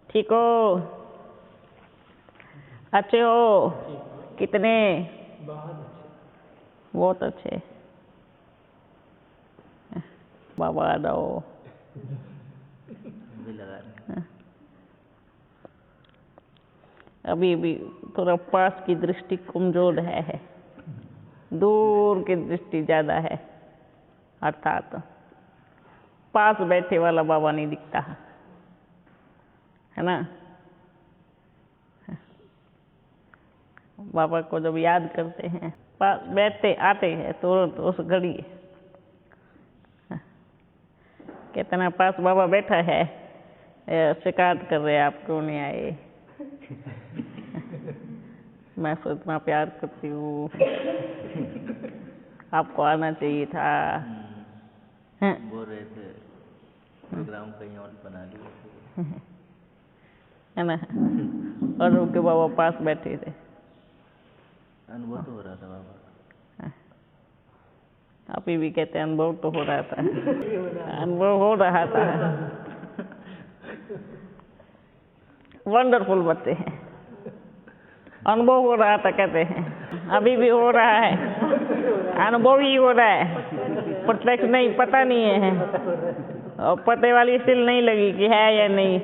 ठीक हो? अच्छे हो? कितने? बहुत अच्छे। बाबा आ जाओ। अभी भी थोड़ा पास की दृष्टि कमजोर है, दूर की दृष्टि ज़्यादा है, अर्थात पास बैठे वाला बाबा नहीं दिखता है ना। बाबा को जब याद करते हैं, पास बैठते आते हैं तुरंत उस घड़ी कितना पास बाबा बैठा है, शिकायत कर रहे हैं आप क्यों नहीं आए। मैं तो इतना प्यार करती हूँ, आपको आना चाहिए था। बोल रहे थे प्रोग्राम कहीं और बना लिया है ना। और उनके बाबा पास बैठे थे। अनुभव तो हो रहा था बाबा। अभी भी कहते हैं अनुभव तो हो रहा था। अनुभव हो रहा था। वंडरफुल बच्चे हैं। अनुभव हो रहा था कहते हैं, अभी भी हो रहा है। अनुभव ही हो रहा है, प्रत्यक्ष नहीं, पता नहीं है। और पते वाली स्टिल नहीं लगी कि है या नहीं।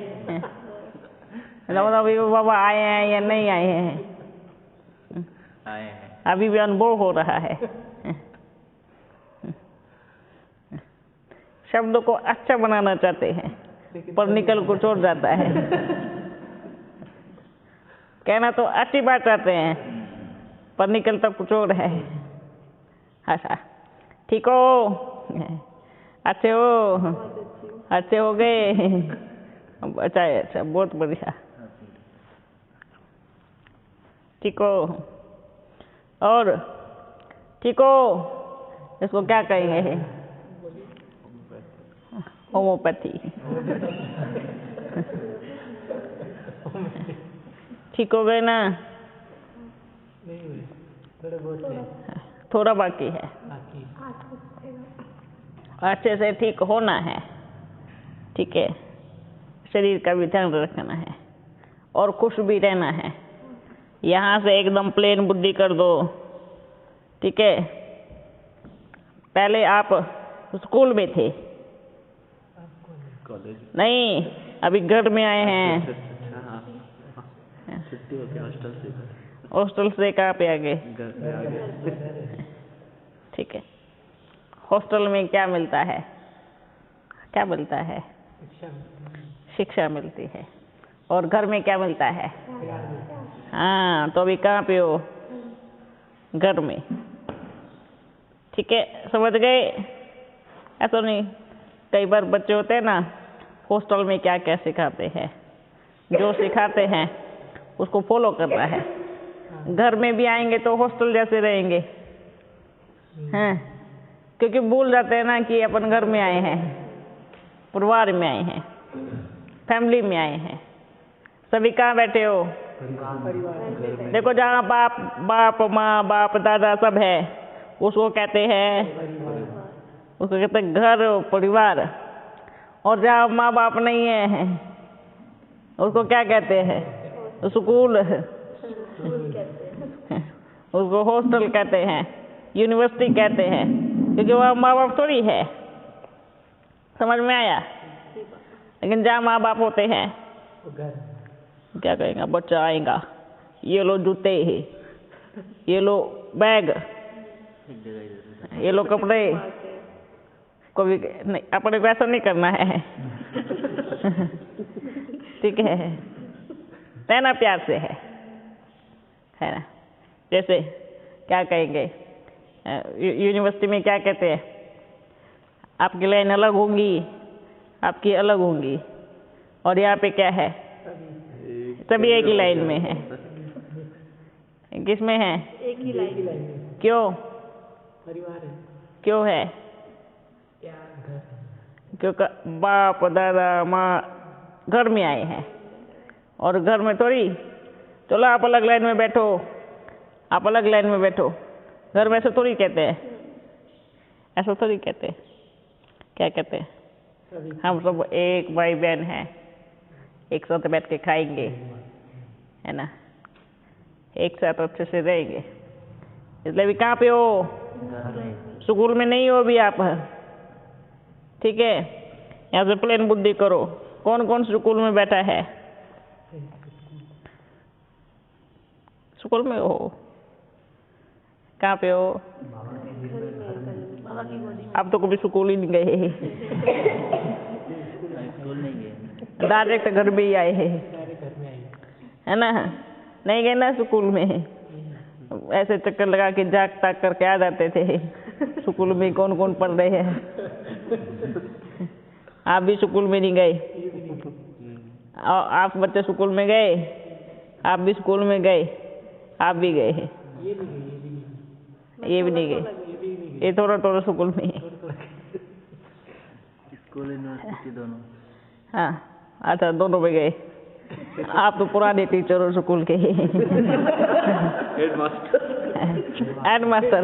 अभी बाबा आए हैं या नहीं आए हैं। आए हैं। अभी भी अनुभव हो रहा है। शब्दों को अच्छा बनाना चाहते हैं, पर निकल कुछ और जाता है। कहना तो अच्छी बात चाहते हैं, पर निकलता कुछ और है। अच्छा, ठीक हो? अच्छे हो? अच्छे हो गए? अच्छा है, अच्छा, बहुत बढ़िया। ठीक हो? और ठीक हो? इसको क्या कहेंगे? होम्योपैथी। ठीक हो गए ना? थोड़ा बाकी है। अच्छे से ठीक होना है, ठीक है। शरीर का भी ध्यान रखना है और खुश भी रहना है। यहाँ से एकदम प्लेन बुद्धि कर दो, ठीक है। पहले आप स्कूल में थे, कॉलेज नहीं, अभी घर में आए हैं। छुट्टी हो गया हॉस्टल से। हॉस्टल से कहाँ पे आ गए? घर में आ गए। ठीक है। हॉस्टल में क्या मिलता है? क्या मिलता है? शिक्षा मिलती है। और घर में क्या मिलता है? हाँ, तो अभी कहाँ पे हो? घर में। ठीक है, समझ गए? ऐसा नहीं, कई बार बच्चे होते हैं ना, हॉस्टल में क्या क्या सिखाते हैं, जो सिखाते हैं उसको फॉलो करना है। घर में भी आएंगे तो हॉस्टल जैसे रहेंगे, हैं, क्योंकि भूल जाते हैं ना कि अपन घर में आए हैं, परिवार में आए हैं, फैमिली में आए हैं। सभी कहाँ बैठे हो? देखो, जहाँ बाप माँ बाप दादा सब है, उसको कहते हैं घर परिवार। और जहाँ माँ बाप नहीं है, उसको क्या कहते हैं? स्कूल। उसको हॉस्टल कहते हैं, यूनिवर्सिटी कहते हैं, क्योंकि वहाँ माँ बाप थोड़ी है। समझ में आया? लेकिन जहाँ माँ बाप होते हैं, क्या कहेगा? बच्चा आएगा, ये लो जूते, ये लो बैग, ये लो कपड़े। कोई नहीं, अपने को ऐसा नहीं करना है। ठीक है, रहना प्यार से है ना। जैसे क्या कहेंगे, यूनिवर्सिटी में क्या कहते हैं? आपकी लाइन अलग होंगी, आपकी अलग होंगी, और यहाँ पे क्या है? सभी एक ही लाइन में है। किस में है? एक ही लाइन में। क्यों? परिवार है। क्यों है? क्योंकि बाप दादा माँ घर में आए हैं, और घर में थोड़ी चलो आप अलग लाइन में बैठो, आप अलग लाइन में बैठो। घर में ऐसे थोड़ी कहते हैं, ऐसा थोड़ी कहते हैं। क्या कहते हैं? हम सब एक भाई बहन हैं, एक साथ बैठ के खाएंगे, है ना, एक साथ अच्छे से रहेंगे। इसलिए अभी कहाँ पे हो? घर में। स्कूल में नहीं हो अभी आप, ठीक है। यहाँ से प्लेन बुद्धि करो, कौन कौन स्कूल में बैठा है? स्कूल में हो? कहाँ पे हो? आप तो कभी स्कूल ही नहीं गए। स्कूल नहीं गए। डायरेक्ट घर में ही आए हैं, सारे घर में आएंगे। है ना? नहीं गए ना स्कूल में, ऐसे चक्कर लगा के जाग ताक करके आ जाते थे। स्कूल में कौन कौन पढ़ रहे हैं? आप भी स्कूल में नहीं गए? आप बच्चे स्कूल में गए? आप भी स्कूल में गए? आप भी गए हैं? ये भी नहीं, ये भी नहीं गए, ये थोड़ा थोड़ा स्कूल में। स्कूल यूनिवर्सिटी दोनों। हाँ, अच्छा, दोनों में गए। आप तो पुराने टीचर हो स्कूल के। हेडमास्टर।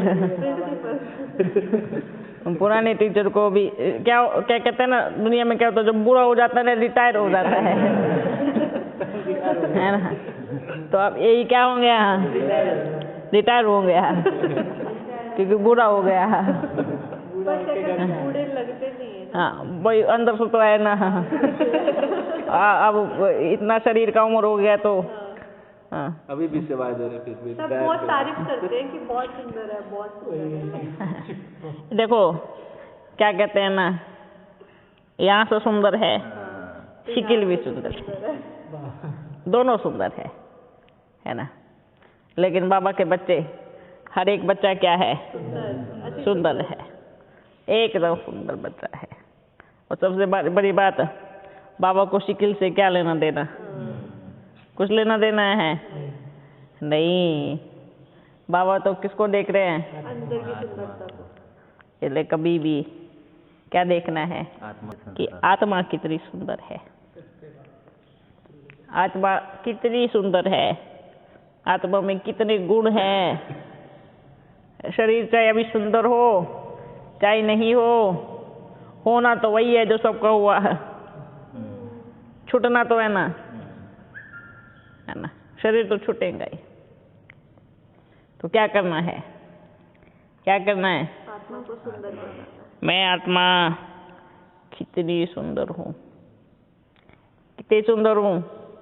पुराने टीचर को भी क्या क्या कहते हैं ना, दुनिया में क्या होता है, जब बुरा हो जाता है ना, रिटायर हो जाता है ना? तो अब यही क्या होंगे यहाँ? रिटायर हो गया, क्योंकि बुरा हो गया। बूढ़े लगते नहीं है। हाँ, वही अंदर से तो है ना। अब इतना शरीर का उम्र हो गया तो हाँ। अभी भी सेवाएं दे रहे, फिर भी सब बहुत तारीफ करते हैं कि बहुत सुंदर है, बहुत सुंदर है। देखो क्या कहते हैं ना, यहाँ से सुंदर है, शिकिल भी सुंदर है, दोनों सुंदर है ना? लेकिन बाबा के बच्चे, हर एक बच्चा क्या है? सुंदर है, एकदम सुंदर बच्चा है। और सबसे बड़ी बात, बाबा को शिकिल से क्या लेना देना? कुछ लेना देना है नहीं। बाबा तो किसको देख रहे हैं? अंदर की सुंदरता को। इसलिए कभी भी क्या देखना है आत्मा कि संस्कार। आत्मा कितनी सुंदर है, आत्मा कितनी सुंदर है, आत्मा में कितने गुण हैं। शरीर चाहे अभी सुंदर हो चाहे नहीं हो, होना तो वही है जो सबका हुआ है, छूटना तो है ना, है ना? शरीर तो छूटेगा ही। तो क्या करना है? क्या करना है? आत्मा को सुंदर बनाना। मैं आत्मा कितनी सुंदर हूँ, कितनी सुंदर हूँ?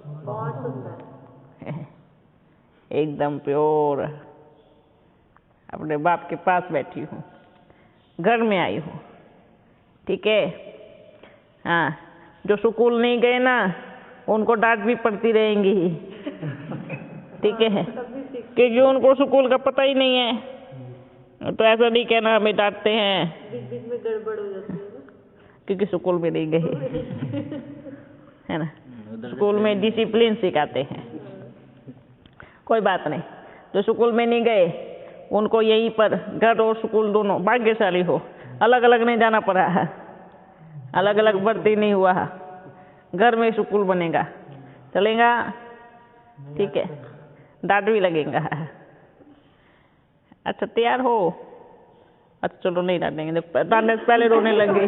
बहुत सुंदर। एकदम प्योर। अपने बाप के पास बैठी हूँ, घर में आई हूँ, ठीक है। हाँ, जो स्कूल नहीं गए ना, उनको डांट भी पड़ती रहेंगी, ठीक है, क्योंकि उनको स्कूल का पता ही नहीं है। तो ऐसा नहीं कहना हमें डांटते हैं, बीच बीच में गड़बड़ हो जाती है ना, क्योंकि स्कूल में नहीं गए, है ना? उधर से स्कूल में डिसिप्लिन सिखाते हैं। कोई बात नहीं, जो स्कूल में नहीं गए उनको यहीं पर, घर और स्कूल दोनों, भाग्यशाली हो, अलग अलग नहीं जाना पड़ा है, अलग अलग भर्ती नहीं हुआ है, घर में स्कूल बनेगा, चलेगा, ठीक है। डांट भी लगेगा। अच्छा, तैयार हो? अच्छा चलो, नहीं डांटेंगे, डांटने से पहले रोने लगे।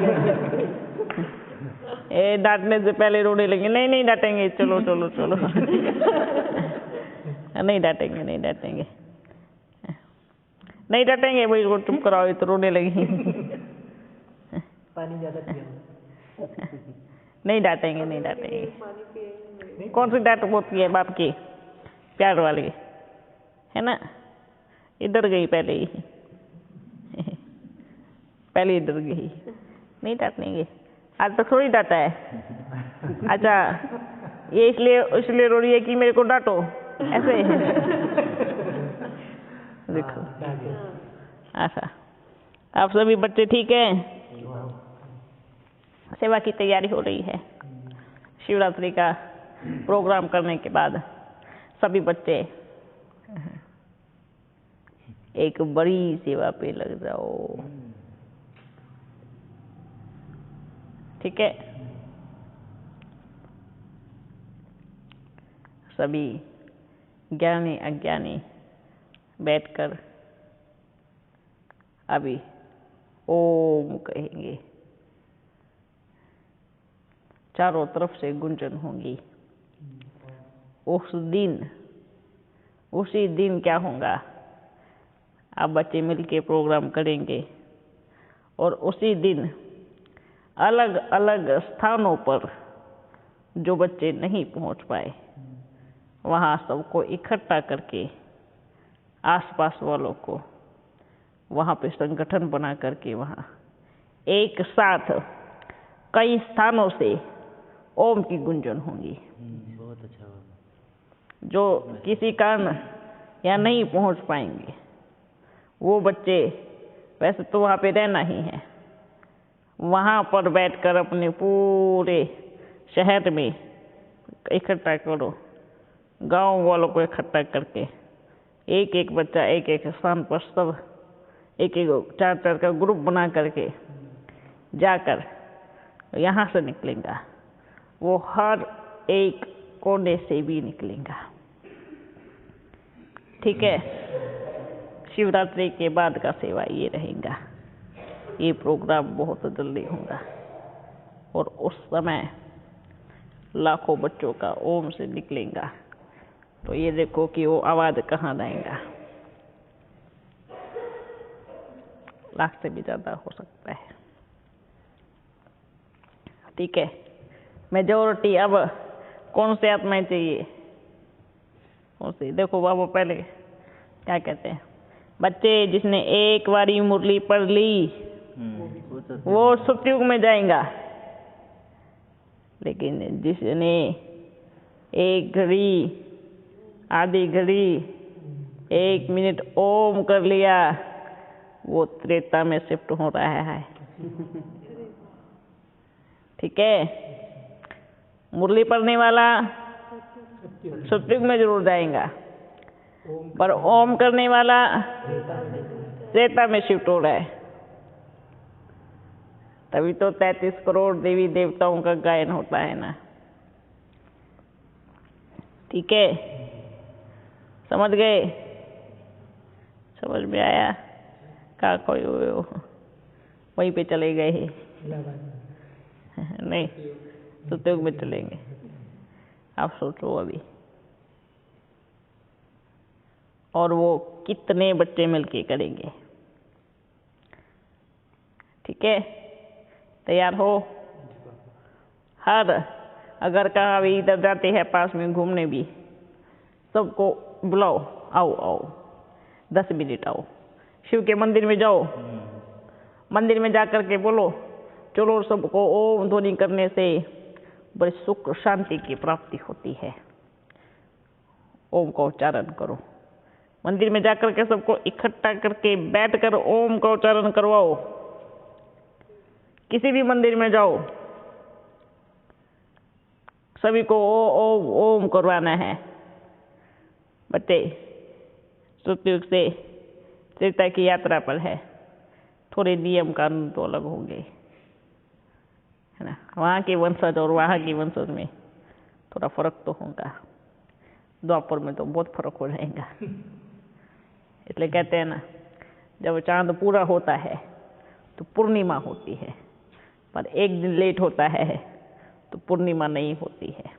डांटने से पहले रोने लगे, नहीं नहीं डांटेंगे, चलो चलो चलो। नहीं डांटेंगे, नहीं डांटेंगे, नहीं डांटेंगे, वही को चुप कराओ, तो रोने लगी। पानी ज्यादा पिया। नहीं डांटेंगे, नहीं डांटेंगे। पानी पिएंगे। कौन सी डांट होती है बाप की? प्यार वाली, है ना? इधर गई पहले ही, पहले इधर गई, नहीं डांटेंगे। आज तक थोड़ी डांटा है। अच्छा, ये इसलिए रो रही है कि मेरे को डांटो, ऐसे? देखो, अच्छा, आप सभी बच्चे ठीक हैं? सेवा की तैयारी हो रही है। शिवरात्रि का प्रोग्राम करने के बाद सभी बच्चे एक बड़ी सेवा पे लग जाओ, ठीक है? सभी ज्ञानी अज्ञानी बैठकर अभी ओम कहेंगे, चारों तरफ से गुंजन होंगी। उसी दिन क्या होगा, आप बच्चे मिलके प्रोग्राम करेंगे और उसी दिन अलग अलग स्थानों पर जो बच्चे नहीं पहुंच पाए वहाँ सबको इकट्ठा करके आसपास वालों को वहाँ पे संगठन बना करके वहाँ एक साथ कई स्थानों से ओम की गुंजन होगी। बहुत अच्छा होगा। जो किसी कारण या नहीं पहुंच पाएंगे वो बच्चे, वैसे तो वहाँ पे रहना ही है, वहाँ पर बैठकर अपने पूरे शहर में इकट्ठा करो, गांव वालों को इकट्ठा करके एक एक बच्चा एक एक स्थान पर सब एक एक 4-4 का ग्रुप बना करके जाकर यहाँ से निकलेगा, वो हर एक कोने से भी निकलेगा। ठीक है, शिवरात्रि के बाद का सेवा ये रहेगा। ये प्रोग्राम बहुत जल्दी होगा और उस समय लाखों बच्चों का ओम से निकलेगा। तो ये देखो कि वो आवाज़ कहाँ जाएगा, लाख से भी ज़्यादा हो सकता है। ठीक है, मेजोरिटी अब कौन से आत्माएं चाहिए, कौन सी? देखो बाबू पहले क्या कहते हैं, बच्चे जिसने एक बारी मुरली पढ़ ली वो सतयुग में जाएगा, लेकिन जिसने एक घड़ी, आधी घड़ी, 1 मिनट ओम कर लिया वो त्रेता में शिफ्ट हो रहा है। ठीक है, मुरली पढ़ने वाला सतयुग में जरूर जाएगा, पर ओम करने वाला त्रेता में शिफ्ट हो रहा है। तभी तो 33 करोड़ देवी देवताओं का गायन होता है ना। ठीक है, समझ गए? समझ में आया? का कोई वहीं पे चले गए ही नहीं, सतयुग में चलेंगे। आप सोचो अभी, और वो कितने बच्चे मिलके करेंगे। ठीक है, तैयार हो? हर अगर कहाँ भी इधर जाते हैं पास में घूमने भी, सबको बुलाओ, आओ आओ 10 मिनट आओ, शिव के मंदिर में जाओ, मंदिर में जा कर के बोलो चलो सबको ओम ध्वनि करने से बड़ी सुख शांति की प्राप्ति होती है। ओम का उच्चारण करो, मंदिर में जाकर के सबको इकट्ठा करके बैठकर ओम का उच्चारण करवाओ। किसी भी मंदिर में जाओ, सभी को ओम करवाना है। बच्चे सतयुग से त्रेता की यात्रा पर है, थोड़े नियम कानून तो अलग होंगे, है ना। वहाँ के वंशज और वहाँ के वंशज में थोड़ा फर्क तो होगा, द्वापर में तो बहुत फर्क हो जाएगा। इसलिए कहते हैं ना, जब चांद पूरा होता है तो पूर्णिमा होती है, पर एक दिन लेट होता है तो पूर्णिमा नहीं होती है।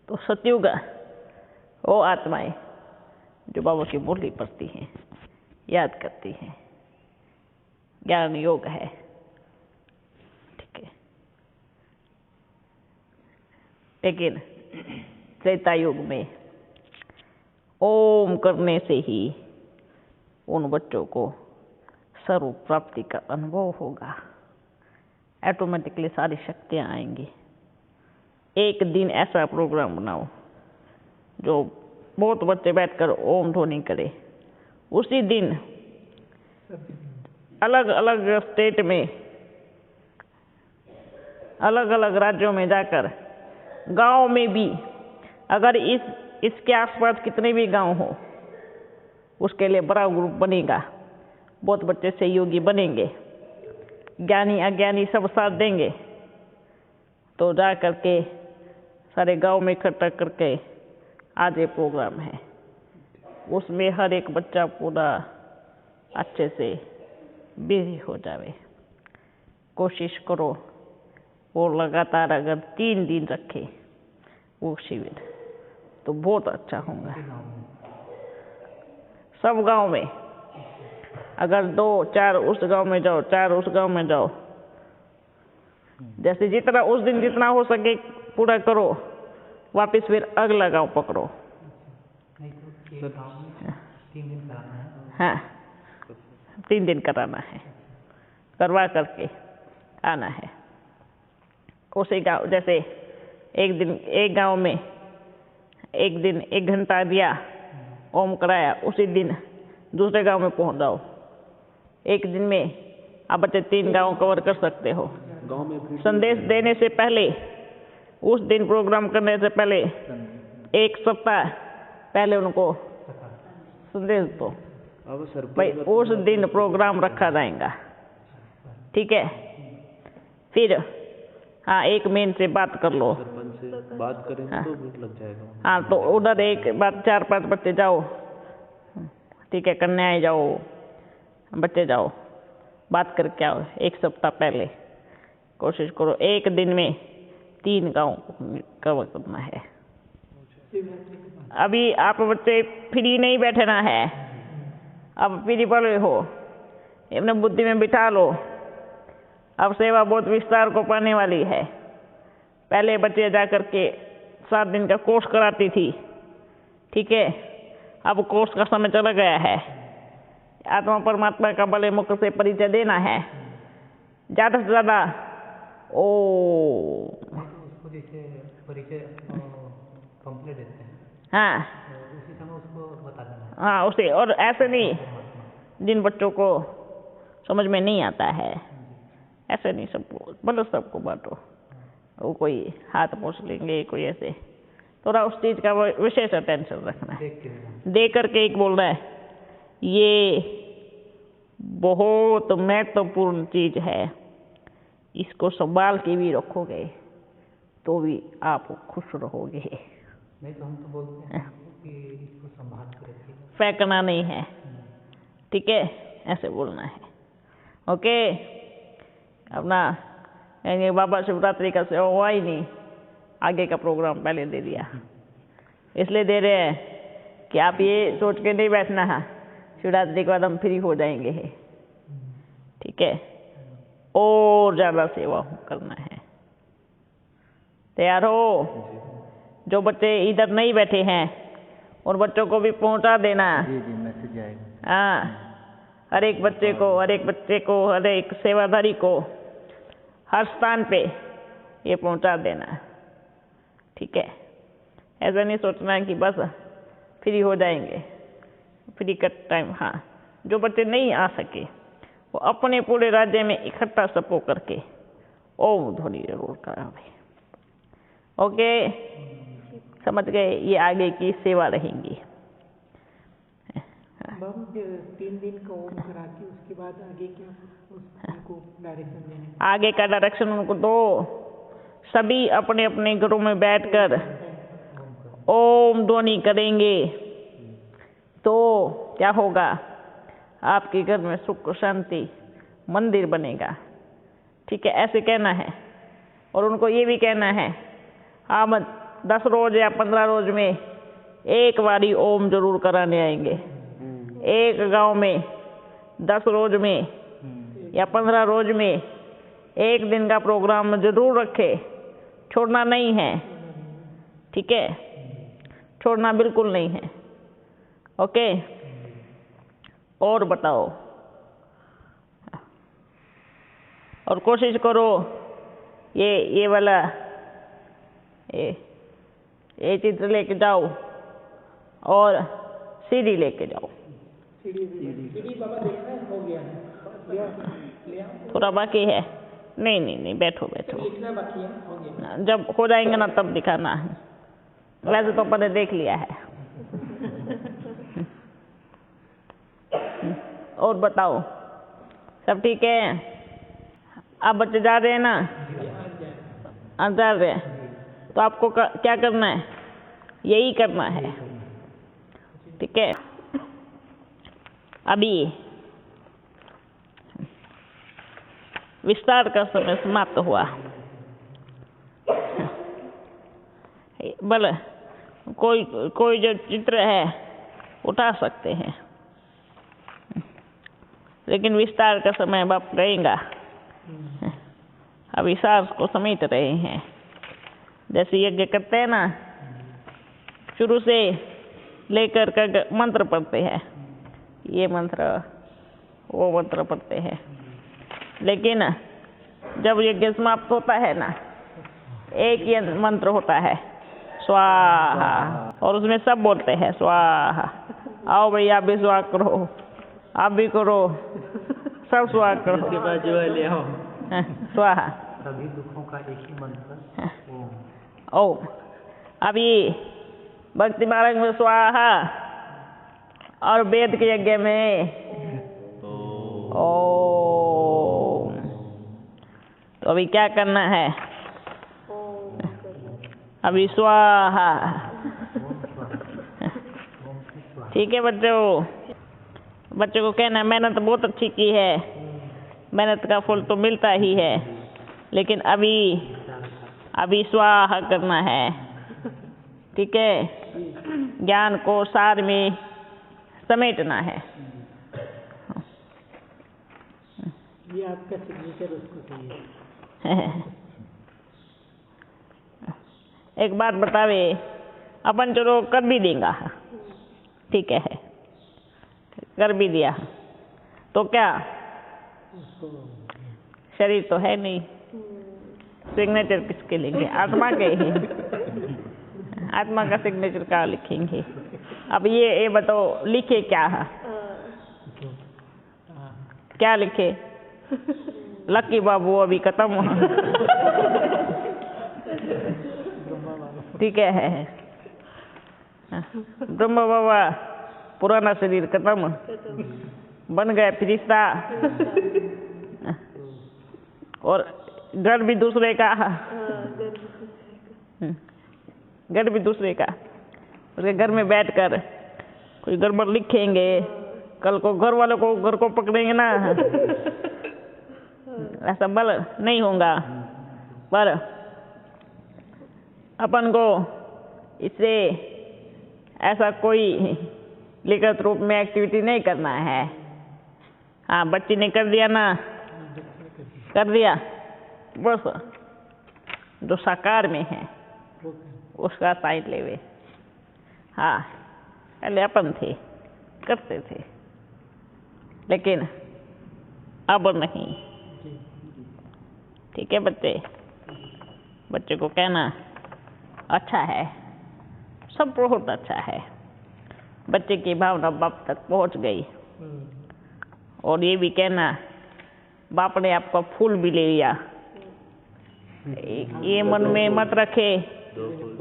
तो सतयुग वो आत्माएं जो बाबा की मुरली पढ़ती हैं, याद करती हैं, ज्ञान योग है। ठीक है, लेकिन त्रेता युग में ओम करने से ही उन बच्चों को सर्व प्राप्ति का अनुभव होगा, ऑटोमेटिकली सारी शक्तियाँ आएंगी। एक दिन ऐसा प्रोग्राम बनाओ जो बहुत बच्चे बैठकर ओम ध्वनि करें। उसी दिन अलग अलग स्टेट में, अलग अलग राज्यों में जाकर, गांव में भी, अगर इसके आसपास कितने भी गांव हो, उसके लिए बड़ा ग्रुप बनेगा, बहुत बच्चे सहयोगी बनेंगे, ज्ञानी अज्ञानी सब साथ देंगे, तो जा करके सारे गांव में इकट्ठा करके आज ये प्रोग्राम है, उसमें हर एक बच्चा पूरा अच्छे से बिजी हो जावे। कोशिश करो वो लगातार अगर 3 दिन रखे वो शिविर तो बहुत अच्छा होगा। सब गांव में अगर 2-4 उस गांव में जाओ, 4 उस गांव में जाओ, जैसे जितना उस दिन जितना हो सके पूरा करो, वापस फिर अगला गांव पकड़ो। नहीं तो एक गाँव में 3 दिन कराना है। हाँ, 3 दिन कराना है, करवा करके आना है। उसी गांव जैसे एक दिन एक गांव में एक दिन 1 घंटा दिया, ओम कराया, उसी दिन दूसरे गांव में पहुंच जाओ। एक दिन में आप बच्चे 3 गांव कवर कर सकते हो। गांव में फिर संदेश देने से पहले, उस दिन प्रोग्राम करने से पहले 1 सप्ताह पहले उनको संदेश दो अब सर भाई उस दिन प्रोग्राम रखा जाएगा, ठीक है। फिर हाँ, 1 महीने से बात कर लो। सरपंच से बात करें तो लग जाएगा। हाँ, तो उधर एक बात 4-5 बच्चे जाओ, ठीक है, कन्याएं जाओ, बच्चे जाओ, बात करके आओ। 1 सप्ताह पहले कोशिश करो 1 दिन में 3 गांव कवर करना है। अभी आप बच्चे फ्री नहीं बैठना है, अब फ्री पड़े हो, अपने बुद्धि में बिठा लो। अब सेवा बहुत विस्तार को पाने वाली है। पहले बच्चे जा कर के 7 दिन का कोर्स कराती थी, ठीक है। अब कोर्स का समय चला गया है, आत्मा परमात्मा का भले मुख से परिचय देना है ज़्यादा से ज़्यादा। ओ उसको जैसे परिचय पंपलेट देते हैं, हाँ तो उसी समय उसको बता देना है। हाँ, उसे। और ऐसे नहीं जिन बच्चों को समझ में नहीं आता है, ऐसे नहीं, सबको मतलब सबको बांटो। वो कोई हाथ पोंछ लेंगे, कोई ऐसे, थोड़ा उस चीज़ का विशेष अटेंशन रखना है। दे करके एक बोल रहा है, ये बहुत महत्वपूर्ण चीज़ है, इसको संभाल के भी रखोगे तो भी आप खुश रहोगे। नहीं तो हम तो बोलते हैं कि इसको संभाल कर रखिए, फेंकना नहीं है, ठीक है, ऐसे बोलना है। ओके, अपना यानी बाबा शिवरात्रि का सेवा हुआ ही नहीं, आगे का प्रोग्राम पहले दे दिया। इसलिए दे रहे हैं कि आप ये सोच के नहीं बैठना है शिवरात्रि के बाद हम फ्री हो जाएंगे, ठीक है। और ज़्यादा सेवा करना है। तैयार हो? जो बच्चे इधर नहीं बैठे हैं उन बच्चों को भी पहुंचा देना। जी जी, मैसेज आएगा। हाँ, हर एक बच्चे को, हर एक बच्चे को, हर एक सेवाधारी को हर स्थान पे ये पहुंचा देना, ठीक है। ऐसा नहीं सोचना है कि बस फ्री हो जाएंगे, फ्री का टाइम। हाँ, जो बच्चे नहीं आ सके वो अपने पूरे राज्य में इकट्ठा सबको करके ओम ध्वनि जरूर करावे। ओके, समझ गए? ये आगे की सेवा रहेंगी। बाबू 3 दिन का ओम करा के उसके बाद आगे क्या उसको डायरेक्शन देने? आगे का डायरेक्शन उनको दो। सभी अपने अपने घरों में बैठकर ओम ध्वनि करेंगे तो क्या होगा? आपके घर में सुख शांति मंदिर बनेगा, ठीक है। ऐसे कहना है। और उनको ये भी कहना है, हम 10 रोज या 15 रोज में एक बारी ओम जरूर कराने आएंगे। एक गांव में 10 रोज में या 15 रोज में 1 दिन का प्रोग्राम जरूर रखे, छोड़ना नहीं है, ठीक है, छोड़ना बिल्कुल नहीं है। ओके, और बताओ। और कोशिश करो ये वाला ये चित्र लेके जाओ और सीढ़ी लेके जाओ। सीढ़ी बाबा देखना है, हो गया है, थोड़ा बाकी है। नहीं, बैठो बैठो, लिखना बाकी है, हो गया। जब हो जाएंगे ना तब दिखाना है। वैसे तो पहले देख लिया है। और बताओ, सब ठीक है? आप बच्चे जा रहे हैं ना? जा रहे हैं तो आपको क्या करना है? यही करना है, ठीक है। अभी विस्तार का समय समाप्त हुआ। बल कोई कोई जो चित्र है उठा सकते हैं, लेकिन विस्तार का समय बाप रहेगा। अभी सास को समेट रहे हैं, जैसे यज्ञ करते हैं ना, शुरू से लेकर कर मंत्र पढ़ते हैं, ये मंत्र वो मंत्र पढ़ते हैं, लेकिन जब यज्ञ समाप्त होता है ना, एक ही मंत्र होता है स्वाहा, और उसमें सब बोलते हैं स्वाहा। आओ भैया आप भी स्वाहा करो, आप भी करो, सब स्वाहा करो। इसके बाद जो है ले आओ स्वाहा। सभी दुखों का एक ही मंत्र ओम। अभी भक्ति मार्ग में स्वाहा और वेद के यज्ञ में ओम। तो अभी क्या करना है? अभी स्वाहा। ठीक है बच्चों, बच्चों को कहना मेहनत बहुत अच्छी की है, मेहनत का फल तो मिलता ही है, लेकिन अभी स्वाहा करना है। ठीक है, ज्ञान को सार में समेटना है। ये आपका सिग्नेचर उसको चाहिए। एक बात बतावे, अपन चलो कर भी देगा, ठीक है, कर भी दिया तो क्या, शरीर तो है नहीं, सिग्नेचर किसके लेंगे? आत्मा के ही, आत्मा का सिग्नेचर क्या लिखेंगे? अब ये बताओ लिखे क्या है? क्या लिखे? लकी बाबू अभी खत्म। ठीक है, ब्रह्म बाबा पुराना शरीर खत्म, बन गए फरिश्ता, और घर भी दूसरे का, घर भी दूसरे का। उसके घर में बैठकर कोई गड़बड़ लिखेंगे, कल को घर वालों को घर को पकड़ेंगे ना, ऐसा बल नहीं होगा। पर अपन को इससे ऐसा कोई लिखित रूप में एक्टिविटी नहीं करना है। हाँ, बच्ची ने कर दिया ना, कर दिया, बस जो साकार में है उसका साइन लेवे। हाँ, पहले अपन थे, करते थे, लेकिन अब नहीं। ठीक है बच्चे को कहना अच्छा है, सब बहुत अच्छा है। बच्चे की भावना बाप तक पहुंच गई, और ये भी कहना बाप ने आपका फूल भी ले लिया। ये मन में मत रखे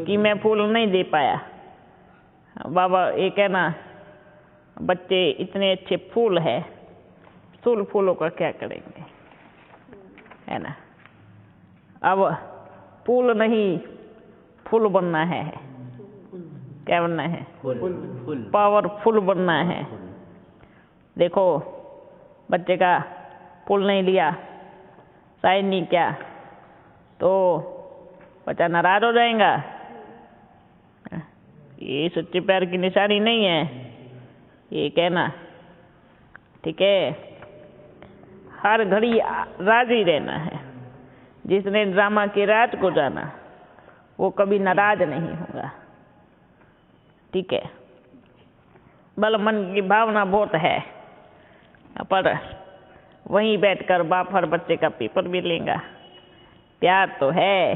कि मैं फूल नहीं दे पाया। बाबा ये कहना बच्चे इतने अच्छे फूल है, फूलों का क्या करेंगे, है ना? अब फूल नहीं, फूल बनना है। क्या बनना है? पावरफुल बनना है। देखो बच्चे का फूल नहीं लिया, साइन नहीं किया, तो बच्चा नाराज हो जाएगा। ये सच्चे प्यार की निशानी नहीं है, ये कहना। ठीक है, हर घड़ी राजी रहना है। जिसने ड्रामा के राज को जाना वो कभी नाराज नहीं होगा। ठीक है, बल मन की भावना बहुत है, पर वहीं बैठकर बाप हर बच्चे का पेपर भी लेगा। प्यार तो है,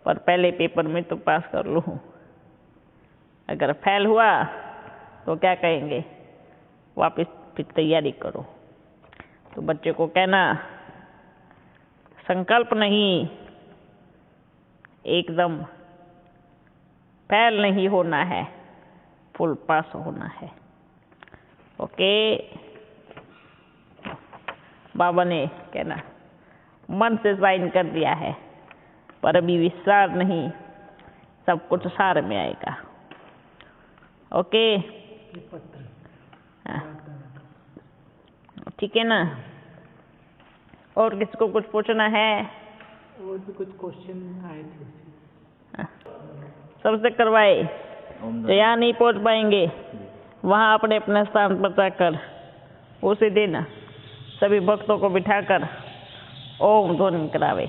पर पहले पेपर में तो पास कर लूँ। अगर फेल हुआ तो क्या कहेंगे? वापस फिर तैयारी करो। तो बच्चे को कहना संकल्प नहीं, एकदम फेल नहीं होना है, फुल पास होना है। ओके, बाबा ने कहना मन से साइन कर दिया है, पर अभी विस्तार नहीं, सब कुछ सार में आएगा। ओके, ठीक है ना? और किसको कुछ पूछना है? और भी कुछ क्वेश्चन आए थे। सबसे करवाए, ओम तो यहाँ नहीं पहुँच पाएंगे, वहाँ अपने अपने स्थान पर जाकर उसी दिन सभी भक्तों को बिठाकर ओम ध्वनि करावे।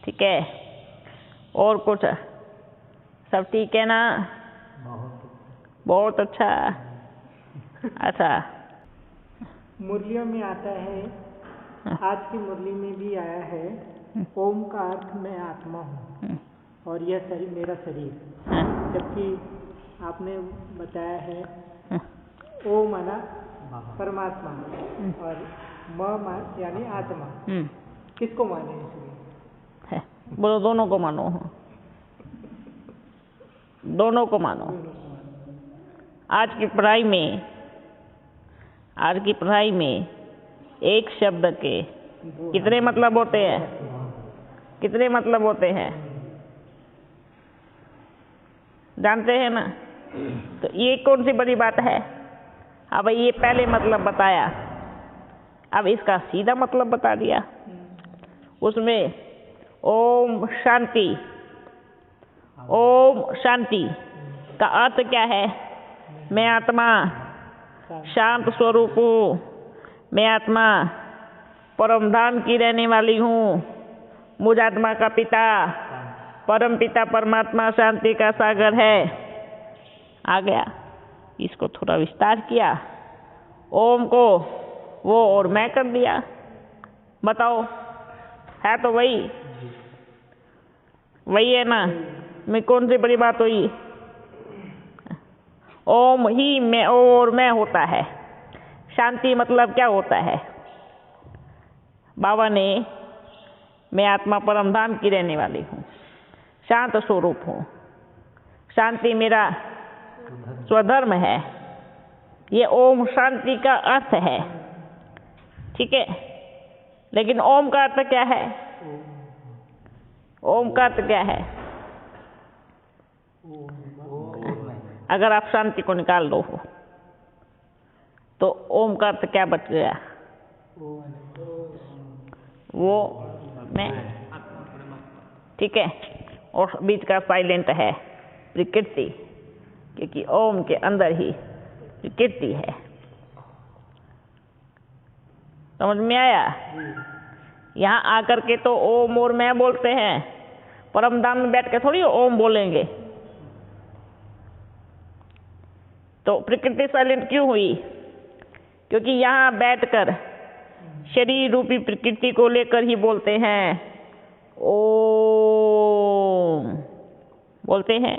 ठीक है, और कुछ? सब ठीक है ना? बहुत अच्छा। अच्छा, मुरलियों में आता है, आज की मुरली में भी आया है, ओम का अर्थ मैं आत्मा हूँ और यह शरीर मेरा शरीर, जबकि आपने बताया है ओ माना परमात्मा और म यानी आत्मा। किसको माने इसलिए? बोलो दोनों को मानो, दोनों को मानो। आज की पढ़ाई में एक शब्द के कितने मतलब होते हैं? कितने मतलब होते हैं जानते हैं ना? तो ये कौन सी बड़ी बात है? अब ये पहले मतलब बताया, अब इसका सीधा मतलब बता दिया। उसमें ओम शांति, ओम शांति का अर्थ क्या है? मैं आत्मा शांत स्वरूप हूँ, मैं आत्मा परम धाम की रहने वाली हूँ, मुझ आत्मा का पिता परम पिता परमात्मा शांति का सागर है। आ गया, इसको थोड़ा विस्तार किया, ओम को वो और मैं कर दिया। बताओ, है तो वही है ना? मैं कौन सी बड़ी बात हुई? ओम ही मैं और मैं होता है। शांति मतलब क्या होता है? बाबा ने मैं आत्मा परम धाम की रहने वाली हूँ, शांत स्वरूप हूँ, शांति मेरा स्वधर्म है, ये ओम शांति का अर्थ है। ठीक है, लेकिन ओम का अर्थ क्या है? ओम का अर्थ क्या है? अगर आप शांति को निकाल दो तो ओम का अर्थ क्या बच गया? वो मैं। ठीक है, और बीच का साइलेंट है प्रकृति, क्योंकि ओम के अंदर ही प्रकृति है। समझ में आया? यहाँ आकर के तो ओम और मैं बोलते हैं, परम धाम में बैठ के थोड़ी ओम बोलेंगे। तो प्रकृति साइलेंट क्यों हुई? क्योंकि यहाँ बैठकर शरीर रूपी प्रकृति को लेकर ही बोलते हैं ओम, बोलते हैं।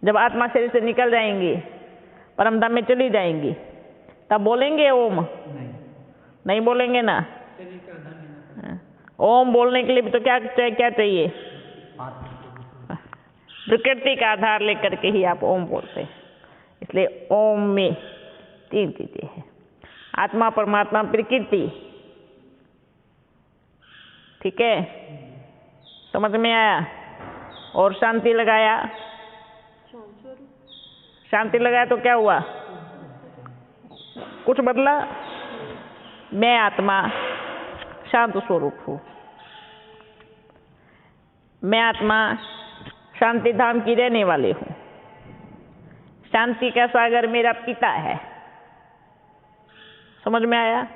जब आत्मा शरीर से निकल जाएंगी, परम धाम में चली जाएंगी, तब बोलेंगे ओम? नहीं बोलेंगे ना। ओम बोलने के लिए भी तो क्या चाहिए? प्रकृति का आधार लेकर के ही आप ओम बोलते हैं। इसलिए ओम में 3 चीजें हैं, आत्मा परमात्मा प्रकृति। ठीक है, समझ में आया? और शांति लगाया, शांति लगाया तो क्या हुआ? कुछ बदला? मैं आत्मा शांत स्वरूप हूँ, मैं आत्मा शांति धाम की रहने वाली हूँ, शांति का सागर मेरा पिता है। समझ में आया?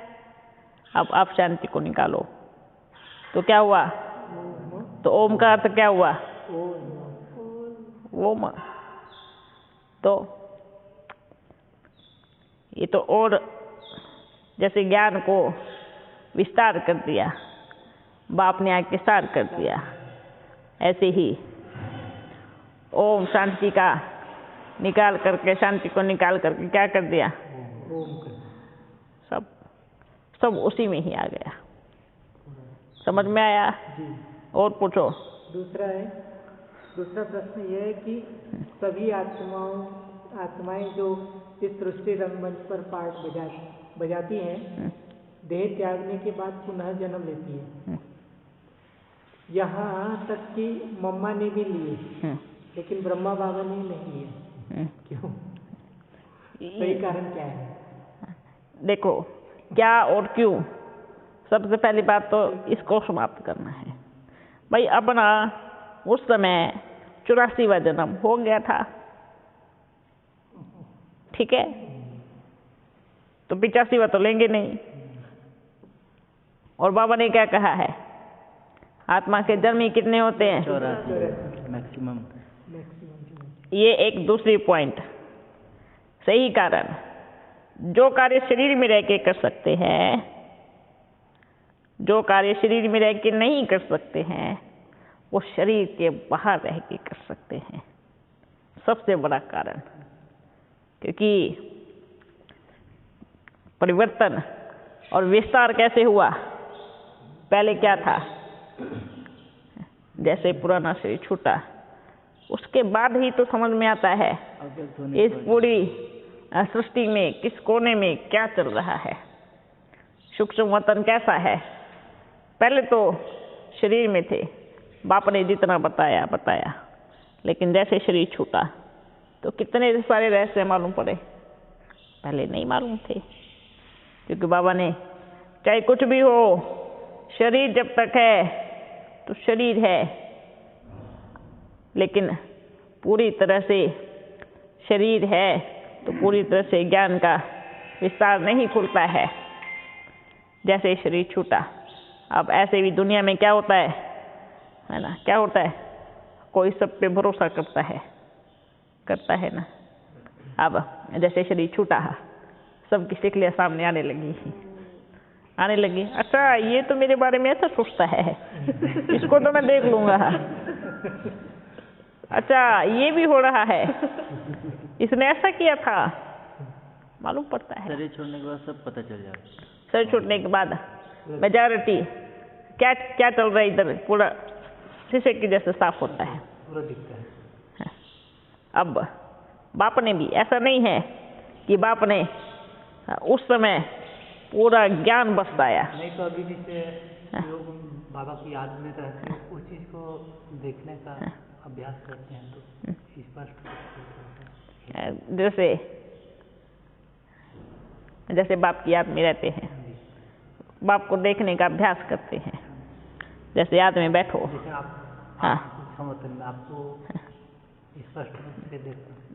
अब आप शांति को निकालो तो क्या हुआ? तो ओम का अर्थ क्या हुआ? ओम। तो ये तो और जैसे ज्ञान को विस्तार कर दिया, बाप ने आके सार कर दिया, ऐसे ही ओम शांति का निकाल करके, शांति को निकाल करके क्या कर दिया? सब उसी में ही आ गया। समझ में आया? और पूछो। दूसरा प्रश्न यह है कि सभी आत्माएं जो इस सृष्टि रंगमंच पर पार्ट बजाती हैं, देह त्यागने के बाद पुनः जन्म लेती है। यहाँ तक कि मम्मा ने भी लिए, लेकिन ब्रह्मा बाबा ने नहीं लिए। क्यों? सही कारण क्या है? देखो, क्या और क्यों, सबसे पहली बात तो इसको समाप्त करना है। भाई अपना उस समय 84वां जन्म हो गया था, ठीक है, तो 85वां तो लेंगे नहीं। और बाबा ने क्या कहा है, आत्मा के जन्म ही कितने होते हैं? 84 मैक्सिमम। ये एक दूसरी पॉइंट, सही कारण, जो कार्य शरीर में रह के कर सकते हैं, जो कार्य शरीर में रह के नहीं कर सकते हैं, वो शरीर के बाहर रह के कर सकते हैं, सबसे बड़ा कारण। क्योंकि परिवर्तन और विस्तार कैसे हुआ? पहले क्या था? जैसे पुराना शरीर छूटा, उसके बाद ही तो समझ में आता है इस पूरी सृष्टि में किस कोने में क्या चल रहा है, सूक्ष्म वतन कैसा है। पहले तो शरीर में थे, बाप ने जितना बताया, लेकिन जैसे शरीर छूटा तो कितने सारे रहस्य मालूम पड़े, पहले नहीं मालूम थे। क्योंकि बाबा ने चाहे कुछ भी हो, शरीर जब तक है तो शरीर है, लेकिन पूरी तरह से शरीर है तो पूरी तरह से ज्ञान का विस्तार नहीं खुलता है जैसे शरीर छूटा। अब ऐसे भी दुनिया में क्या होता है ना, क्या होता है, कोई सब पे भरोसा करता है ना। अब जैसे शरीर छूटा, सबकी शिकलियाँ सामने आने लगी, अच्छा ये तो मेरे बारे में ऐसा सोचता है, इसको तो मैं देख लूँगा, अच्छा ये भी हो रहा है, इसने ऐसा किया था, मालूम पड़ता है। शरीर छोड़ने के बाद सब पता चल जाता है। शरीर छोड़ने के बाद मेजॉरिटी क्या क्या चल रहा है इधर, पूरा शीशे की जैसे साफ होता है, पूरा दिखता है। अब बाप ने भी, ऐसा नहीं है कि बाप ने उस समय पूरा ज्ञान बरसाया। नहीं तो अभी जैसे लोग बाबा की याद में रहते हैं, उस चीज़ को देखने का अभ्यास करते हैं तो स्पष्ट जैसे बाप की याद में रहते हैं, बाप को देखने का अभ्यास करते हैं। जैसे याद में बैठो, हाँ, आपको स्पष्ट रूप से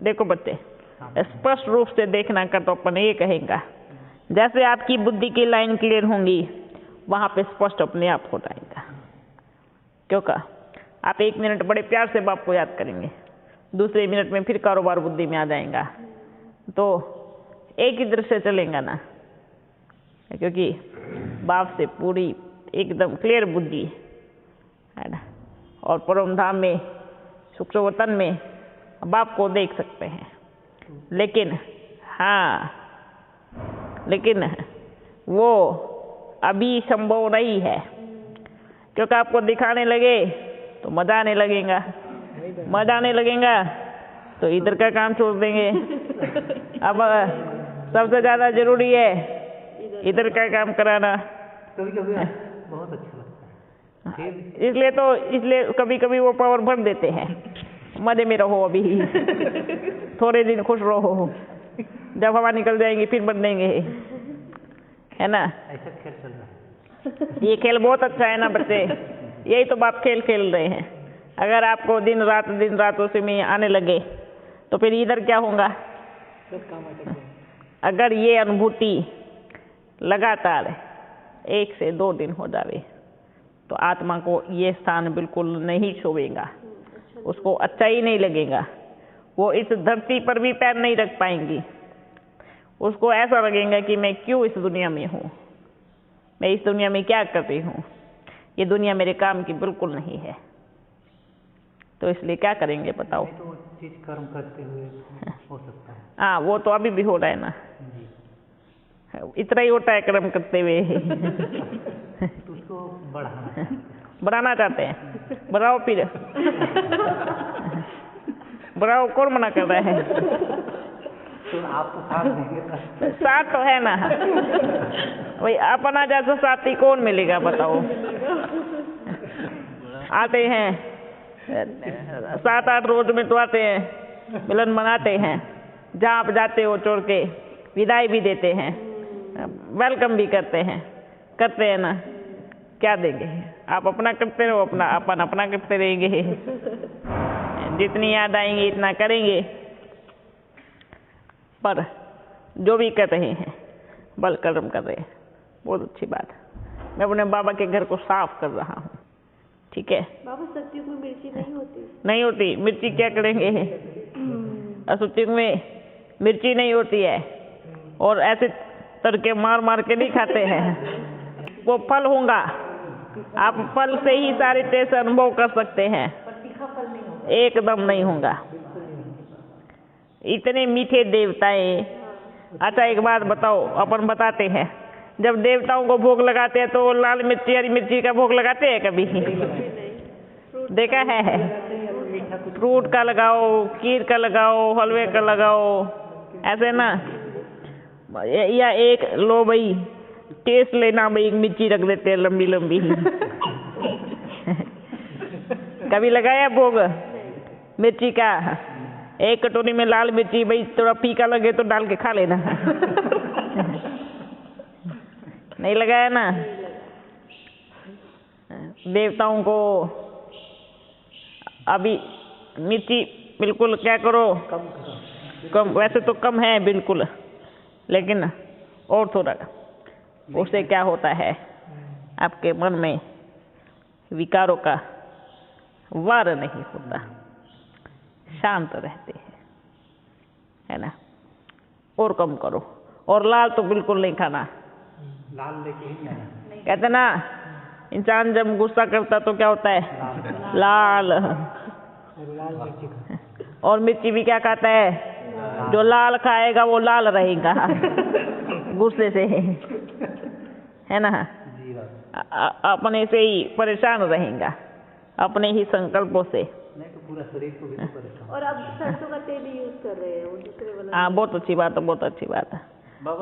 देखो बच्चे, स्पष्ट रूप से देखना का तो अपन ये कहेगा, जैसे आपकी बुद्धि की लाइन क्लियर होंगी वहाँ पे स्पष्ट अपने आप हो जाएगा। क्योंकि आप 1 मिनट बड़े प्यार से बाप को याद करेंगे, दूसरे मिनट में फिर कारोबार बुद्धि में आ जाएगा, तो एक ही दृश्य चलेगा ना, क्योंकि बाप से पूरी एकदम क्लियर बुद्धि है ना। और परम धाम में, सूक्ष्म वतन में बाप को देख सकते हैं, लेकिन हाँ, लेकिन वो अभी संभव नहीं है, क्योंकि आपको दिखाने लगे तो मजा आने लगेगा, तो इधर का काम छोड़ देंगे। अब सबसे ज़्यादा जरूरी है इधर का काम कराना। कभी-कभी बहुत अच्छा लगता है, इसलिए कभी-कभी वो पावर भर देते हैं, मजे में रहो, अभी थोड़े दिन खुश रहो, जब हवा निकल जाएंगी फिर बन देंगे, है ना। ऐसा खेल चल रहा है। ये खेल बहुत अच्छा है ना बच्चे, यही तो बाप खेल खेल रहे हैं। अगर आपको दिन रात उसी में आने लगे तो फिर इधर क्या होगा? अगर ये अनुभूति लगातार 1 से 2 दिन हो जावे तो आत्मा को ये स्थान बिल्कुल नहीं शोभेगा, उसको अच्छा ही नहीं लगेगा, वो इस धरती पर भी पैर नहीं रख पाएंगी। उसको ऐसा लगेगा कि मैं क्यों इस दुनिया में हूँ, मैं इस दुनिया में क्या कर रही हूँ, ये दुनिया मेरे काम की बिल्कुल नहीं है। तो इसलिए क्या करेंगे बताओ? तो चीज कर्म करते हुए हो सकता है। हाँ, वो तो अभी भी हो रहा है ना, इतना ही होता है कर्म करते हुए। तो उसको बढ़ाना चाहते हैं, बढ़ाओ फिर, बढ़ाओ, कौन मना कर रहा है? तो आप तो साथ देंगे, साथ तो है ना भाई, अपना जैसा साथी कौन मिलेगा बताओ? आते हैं 7-8 रोज में तो आते हैं, मिलन मनाते हैं, जहाँ आप जाते हो छोड़ के विदाई भी देते हैं, वेलकम भी करते हैं ना। क्या देंगे? आप अपना करते रहो, अपन अपना करते रहेंगे। जितनी याद आएंगी इतना करेंगे, पर जो भी कर रहे हैं बल कर्म कर रहे हैं, बहुत अच्छी बात है। मैं अपने बाबा के घर को साफ कर रहा हूँ, ठीक है। बाबा सत्युग में मिर्ची नहीं होती? नहीं होती मिर्ची, क्या करेंगे? असत्युग में मिर्ची नहीं होती है, और ऐसे तड़के मार मार के नहीं खाते हैं। वो फल होगा, आप फल से ही सारे टेस्ट अनुभव कर सकते हैं, एकदम नहीं होगा। इतने मीठे देवताएं। अच्छा एक बात बताओ, अपन बताते हैं, जब देवताओं को भोग लगाते हैं तो लाल मिर्ची हरी मिर्ची का भोग लगाते हैं कभी? देखा है? फ्रूट का लगाओ, खीर का लगाओ, हलवे का लगाओ, ऐसे ना। या एक लो भाई टेस्ट लेना भाई, एक मिर्ची रख देते हैं लंबी लंबी। कभी लगाया भोग मिर्ची का? एक कटोरी में लाल मिर्ची, भाई थोड़ा फीका लगे तो डाल के खा लेना। नहीं लगाया ना? देवताओं को अभी मिर्ची बिल्कुल क्या करो, कम। वैसे तो कम है बिल्कुल, लेकिन और थोड़ा, उससे क्या होता है, आपके मन में विकारों का वार नहीं होता, शांत रहते हैं, है ना। और कम करो, और लाल तो बिल्कुल नहीं खाना। लाल लेके ही कहते ना, इंसान जब गुस्सा करता तो क्या होता है? लाल। और मिर्ची भी क्या खाता है? जो लाल खाएगा वो लाल रहेगा गुस्से से, है ना। अपने से ही परेशान रहेगा, अपने ही संकल्पों से। पूरा शरीर को भी परेशान। और अब सरसों का तेल यूज कर रहे हैं, वो दूसरे वाला। हाँ बहुत अच्छी बात है, बहुत अच्छी बात है।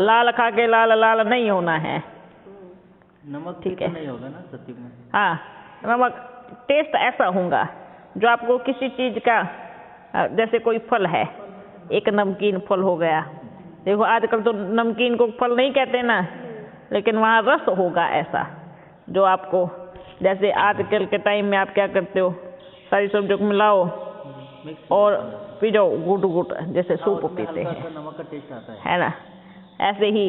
लाल खा के लाल लाल नहीं होना है, नमक ठीक भी है। तो नहीं होगा ना सत्युग में? हाँ, नमक टेस्ट ऐसा होगा जो आपको किसी चीज का, जैसे कोई फल है, एक नमकीन फल हो गया। देखो आजकल तो नमकीन को फल नहीं कहते ना, लेकिन वहाँ रस होगा ऐसा जो आपको, जैसे आजकल के टाइम में आप क्या करते हो, सारी सब्जियों को मिलाओ और पी जाओ गुट गुट, जैसे सूप पीते हैं, नमक का टेस्ट आता है ना। ऐसे ही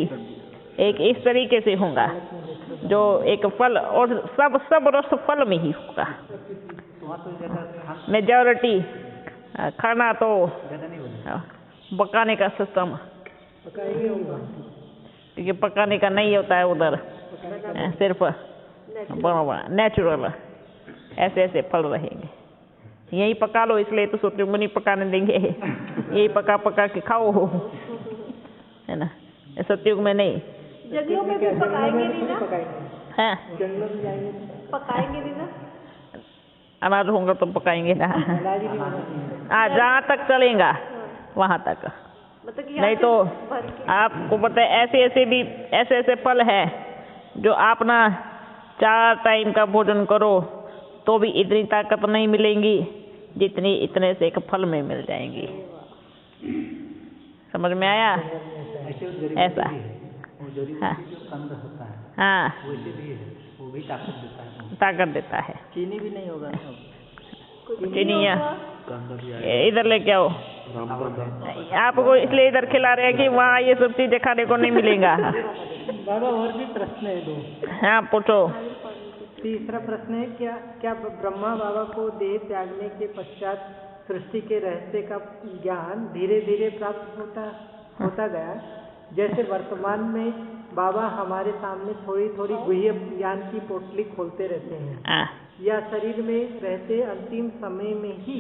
एक इस तरीके से होगा जो एक फल, और सब रस फल में ही होगा। मेजॉरिटी खाना तो पकाने का सिस्टम, क्योंकि पकाने का नहीं होता है उधर, सिर्फ नेचुरल ऐसे ऐसे फल रहेंगे। यही पका लो, इसलिए तो सत्युग में नहीं पकाने देंगे, यही पका पका के खाओ, है ना। सत्युग में नहीं। जंगलों में भी पकाएंगे नहीं ना? है, पकाएंगे नहीं ना? अनाज होगा तो पकाएंगे ना। जहाँ तक चलेगा वहाँ तक, मतलब कि नहीं तो आपको पता है ऐसे ऐसे फल है जो आप ना 4 टाइम का भोजन करो तो भी इतनी ताकत नहीं मिलेगी जितनी इतने से एक फल में मिल जाएंगी। समझ में आया? ऐसा हाँ, वो भी ताकत देता है। चीनी भी नहीं होगा? चीनी इधर लेके आओ, आपको इसलिए इधर खिला रहे हैं कि वहाँ ये सब चीजें खाने को नहीं मिलेगा। बाबा और भी प्रश्न है दो। हाँ पूछो। तीसरा प्रश्न है, क्या ब्रह्मा बाबा को देह त्यागने के पश्चात सृष्टि के रहस्य का ज्ञान धीरे धीरे प्राप्त होता गया? जैसे वर्तमान में बाबा हमारे सामने थोड़ी थोड़ी गुह्य ज्ञान की पोटली खोलते रहते हैं, या शरीर में रहते अंतिम समय में ही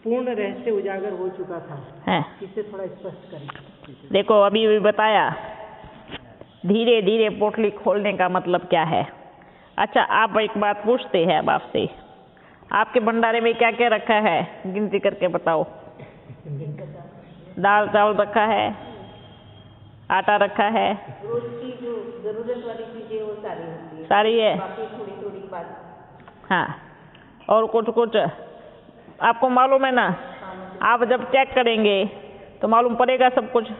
पूर्ण रहस्य उजागर हो चुका था? इसे थोड़ा स्पष्ट करें। देखो अभी भी बताया, धीरे धीरे पोटली खोलने का मतलब क्या है। अच्छा आप एक बात पूछते हैं अब आपसे, आपके भंडारे में क्या क्या रखा है, गिनती करके बताओ। दाल चावल रखा है, आटा रखा है, रोज की जो जरूरत वाली चीजें वो सारी होती है, सारी है। बाकी थोड़ी थोड़ी बात। हाँ, और कुछ कुछ आपको मालूम है ना, आप जब चेक करेंगे तो मालूम पड़ेगा सब कुछ।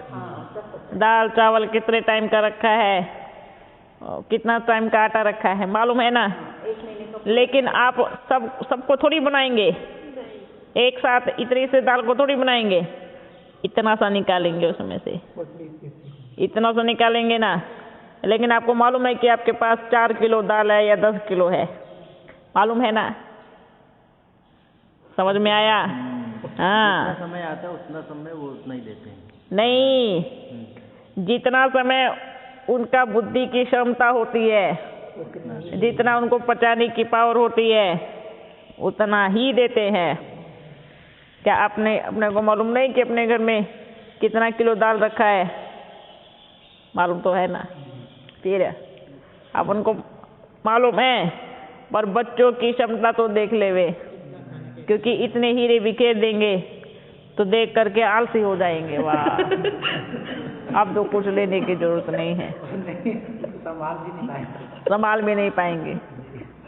दाल चावल कितने टाइम का रखा है, कितना टाइम का आटा रखा है, मालूम है ना। लेकिन आप सबको थोड़ी बनाएंगे, एक साथ इतनी से दाल को थोड़ी बनाएंगे, इतना सा निकालेंगे उसमें से, इतना सा निकालेंगे ना। लेकिन आपको मालूम है कि आपके पास 4 किलो दाल है या 10 किलो है, मालूम है ना? समझ में आया? हाँ। जितना समय आता है उतना समय वो उतना ही देते हैं। नहीं, जितना समय उनका बुद्धि की क्षमता होती है, जितना उनको पचाने की पावर होती है, उतना ही देते हैं। क्या अपने को मालूम नहीं कि अपने घर में कितना किलो दाल रखा है? मालूम तो है ना। फिर अपन को मालूम है, पर बच्चों की क्षमता तो देख ले वे, क्योंकि इतने हीरे बिखेर देंगे तो देख करके आलसी हो जाएंगे। वाह, अब तो कुछ लेने की जरूरत नहीं है, संभाल भी नहीं पाएंगे।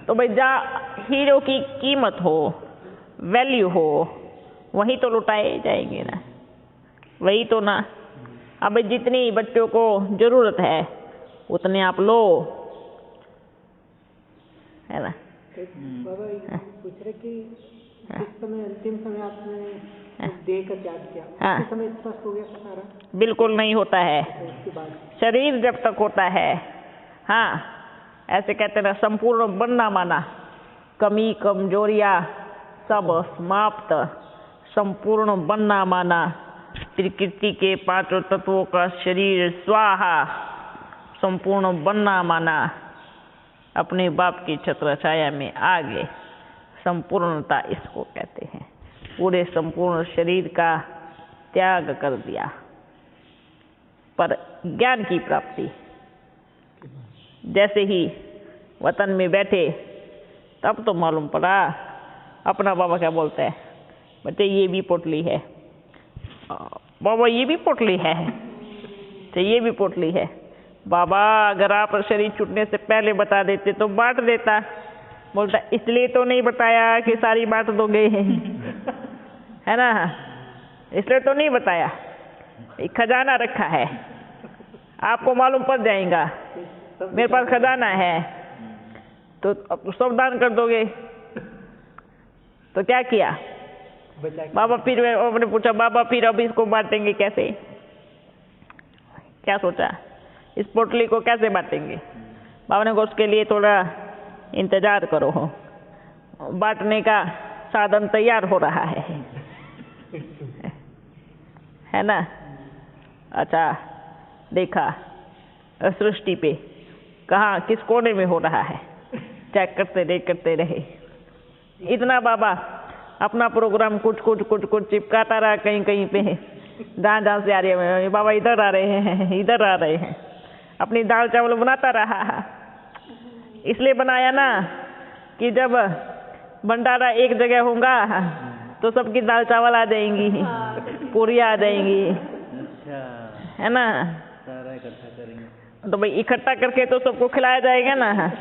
तो भाई जहाँ हीरो की कीमत हो, वैल्यू हो, वही तो लुटाए जाएंगे ना, वही तो ना। अब जितनी बच्चों को जरूरत है उतने आप लो, है ना। बाबा पूछ रहे कि जिस समय अंतिम समय आपने देह का त्याग किया, उस समय स्पष्ट हो गया सारा? बिल्कुल नहीं होता है, उसके बाद शरीर जब तक होता है। हाँ, ऐसे कहते हैं संपूर्ण बनना माना, कमी कमजोरियाँ सब समाप्त, संपूर्ण बनना माना, प्रकृति के 5 तत्वों का शरीर स्वाहा, संपूर्ण बनना माना, अपने बाप की छत्र छाया में आ गए। संपूर्णता इसको कहते हैं। पूरे संपूर्ण शरीर का त्याग कर दिया। पर ज्ञान की प्राप्ति, जैसे ही वतन में बैठे तब तो मालूम पड़ा। अपना बाबा क्या बोलता है, बच्चे ये भी पोटली है, बाबा ये भी पोटली है, तो ये भी पोटली है। बाबा अगर आप शरीर छूटने से पहले बता देते तो बांट देता। बोलता इसलिए तो नहीं बताया कि सारी बांट दोगे, है ना, इसलिए तो नहीं बताया, एक खजाना रखा है, आपको मालूम पड़ जाएगा मेरे पास खजाना है, तो अब सब दान कर दोगे। तो क्या किया बाबा? फिर आपने पूछा बाबा फिर अब इसको बांटेंगे कैसे? क्या सोचा, इस पोटली को कैसे बांटेंगे? बाबा ने कहा उसके लिए थोड़ा इंतजार करो, बांटने का साधन तैयार हो रहा है ना। अच्छा, देखा सृष्टि पे कहाँ किस कोने में हो रहा है, चेक करते रहे। इतना बाबा अपना प्रोग्राम कुछ चिपकाता रहा कहीं पे, जहाँ से आ रही है बाबा इधर आ रहे हैं, इधर आ रहे हैं, अपनी दाल चावल बनाता रहा। इसलिए बनाया ना कि जब भंडारा एक जगह होगा तो सबकी दाल चावल आ जाएंगी, पूरियाँ आ जाएंगी, है ना। सारा इकट्ठा करेंगे तो भाई इकट्ठा करके तो सबको खिलाया जाएगा ना।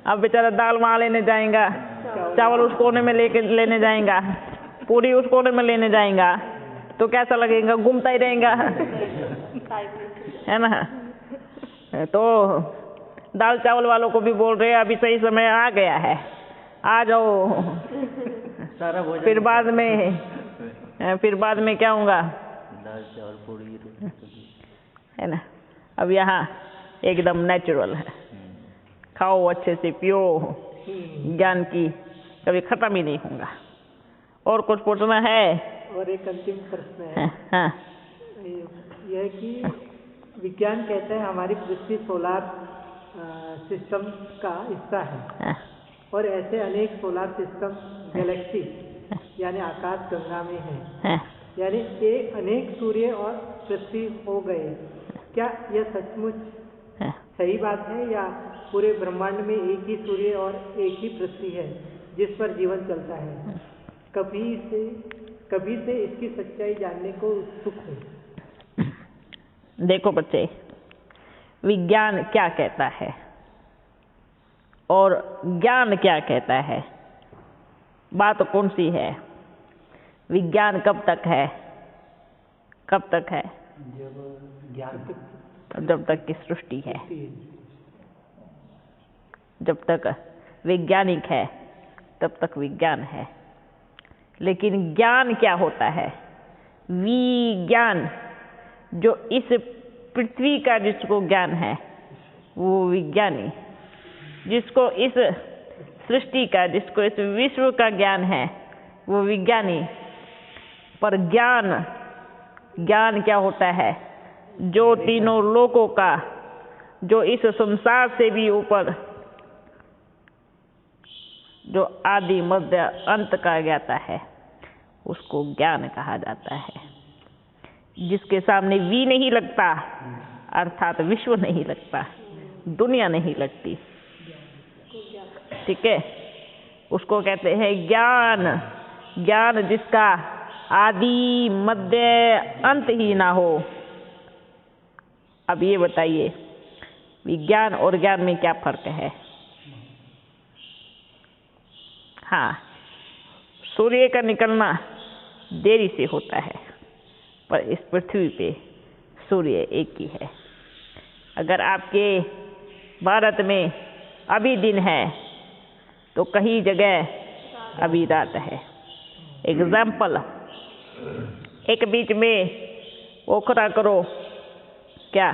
अब बेचारा दाल वहाँ लेने जाएगा, चावल उस कोने में लेने जाएगा, पूरी उस कोने में लेने जाएगा, तो कैसा लगेगा? घूमता ही रहेगा, है ना। तो दाल चावल वालों को भी बोल रहे हैं अभी सही समय आ गया है, आ जाओ। सारा भोजन फिर बाद में क्या होगा? दाल चावल पूरी है ना। अब यहाँ एकदम नेचुरल है, खाओ अच्छे से, पियो, ज्ञान की कभी खत्म ही नहीं होगा। और कुछ पूछना है? और एक अंतिम प्रश्न है। हाँ। यह कि विज्ञान कहता है हमारी पृथ्वी सोलार सिस्टम का हिस्सा है, और ऐसे अनेक सोलार सिस्टम गैलेक्सी यानी आकाश गंगा में है, यानी एक अनेक सूर्य और पृथ्वी हो गए। क्या यह सचमुच सही बात है, या पूरे ब्रह्मांड में एक ही सूर्य और एक ही पृथ्वी है जिस पर जीवन चलता है? कभी से इसकी सच्चाई जानने को उत्सुक हूँ। देखो बच्चे, विज्ञान क्या कहता है और ज्ञान क्या कहता है, बात कौन सी है? विज्ञान कब तक है? कब तक है? जब तक की सृष्टि है, जब तक वैज्ञानिक है तब तक विज्ञान है। लेकिन ज्ञान क्या होता है? विज्ञान, जो इस पृथ्वी का जिसको ज्ञान है वो विज्ञानी, जिसको इस सृष्टि का, जिसको इस विश्व का ज्ञान है वो विज्ञानी। पर ज्ञान, ज्ञान क्या होता है? जो तीनों लोकों का, जो इस संसार से भी ऊपर, जो आदि मध्य अंत का ज्ञाता है, उसको ज्ञान कहा जाता है। जिसके सामने वी नहीं लगता, अर्थात विश्व नहीं लगता, दुनिया नहीं लगती, ठीक है, उसको कहते हैं ज्ञान। ज्ञान जिसका आदि मध्य अंत ही ना हो। अब ये बताइए, विज्ञान और ज्ञान में क्या फर्क है? हाँ, सूर्य का निकलना देरी से होता है, पर इस पृथ्वी पे सूर्य एक ही है। अगर आपके भारत में अभी दिन है तो कहीं जगह अभी रात है। एग्जाम्पल, एक बीच में वो खड़ा करो, क्या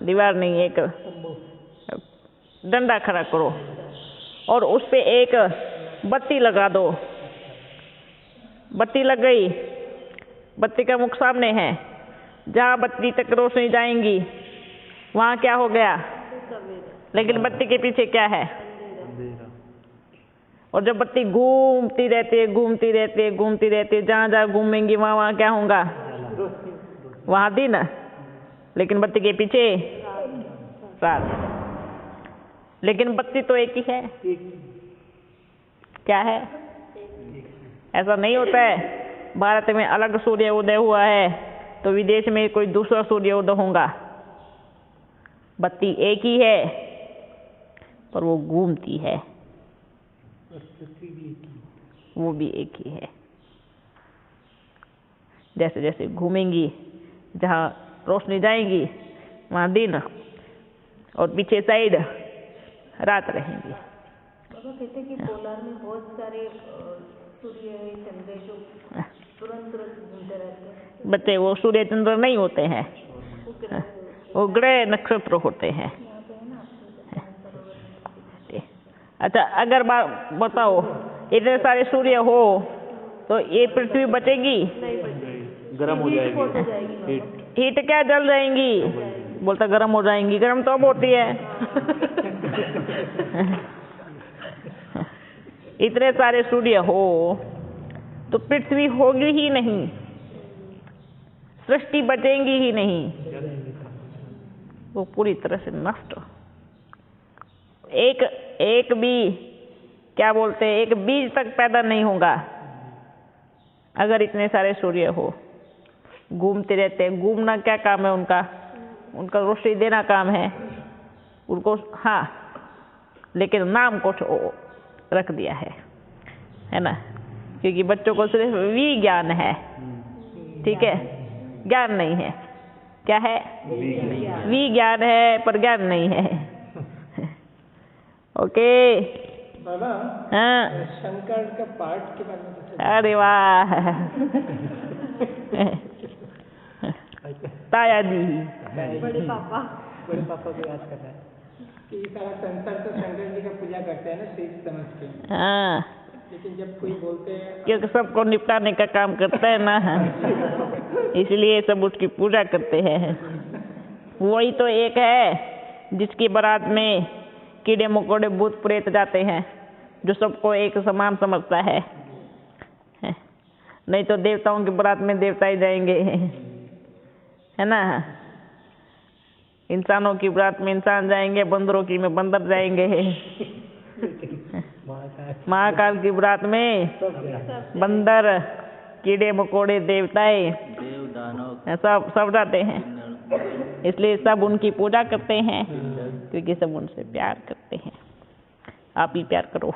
दीवार नहीं, एक डंडा खड़ा करो और उस पे एक बत्ती लगा दो। बत्ती लग गई, बत्ती का मुख सामने है, जहाँ बत्ती तक रोशनी जाएंगी वहाँ क्या हो गया? लेकिन बत्ती के पीछे क्या है? और जब बत्ती घूमती रहती है, घूमती रहती है, घूमती रहती है, जहाँ जहाँ घूमेंगी वहाँ वहाँ क्या होगा? वहाँ दिन, लेकिन बत्ती के पीछे रात। लेकिन बत्ती तो एक ही है। क्या है? ऐसा नहीं होता है भारत में अलग सूर्य उदय हुआ है तो विदेश में कोई दूसरा सूर्य उदय होगा। बत्ती एक ही है पर वो घूमती है, वो भी एक ही है। जैसे जैसे घूमेंगी, जहाँ रोशनी जाएगी वहाँ दिन और पीछे साइड रात रहेंगी। बाबा कहते हैं कि पोलर में बहुत सारे सूर्य है, चंद्र जो तुरंत तुरंत घूमते रहते हैं। बच्चे, वो सूर्य चंद्र नहीं होते हैं, वो ग्रह नक्षत्र होते हैं। अच्छा, अगर बताओ इतने सारे सूर्य हो तो ये पृथ्वी बचेगी? गर्म हो जाएगी, हीट क्या जल जाएंगी? बोलता गर्म हो जाएंगी। गर्म तो अब होती है। इतने सारे सूर्य हो तो पृथ्वी होगी ही नहीं, सृष्टि बचेंगी ही नहीं, वो पूरी तरह से नष्ट। एक भी, क्या बोलते हैं, एक बीज तक पैदा नहीं होगा अगर इतने सारे सूर्य हो। घूमते रहते हैं। घूमना क्या काम है उनका? उनका रोशनी देना काम है उनको। हाँ, लेकिन नाम कुछ रख दिया है ना, क्योंकि बच्चों को सिर्फ विज्ञान है, ठीक है, ज्ञान नहीं है। क्या है? विज्ञान है पर ज्ञान नहीं है। ओके बाबा, हाँ, शंकर का पाठ के बारे में कुछ? अरे वाह, ताया जी, बड़े पापा को याद करना है कि ये सारा संसार तो शंकर जी का पूजा करते हैं ना, शिव समझ के। हाँ, लेकिन जब कोई बोलते हैं, क्योंकि सबको निपटाने का काम करता है ना, इसलिए सब उसकी पूजा करते हैं। वही तो एक है जिसकी बारात में कीड़े मकोड़े भूत प्रेत जाते हैं, जो सबको एक समान समझता है। नहीं तो देवताओं की बारात में देवता ही जाएंगे, है ना। इंसानों की बारात में इंसान जाएंगे, बंदरों की में बंदर जाएंगे। महाकाल की बारात में बंदर, कीड़े मकोड़े, देवताएं, देव दानव सब जाते हैं। इसलिए सब उनकी पूजा करते हैं, क्योंकि सब उनसे प्यार करते हैं। आप ही प्यार करो।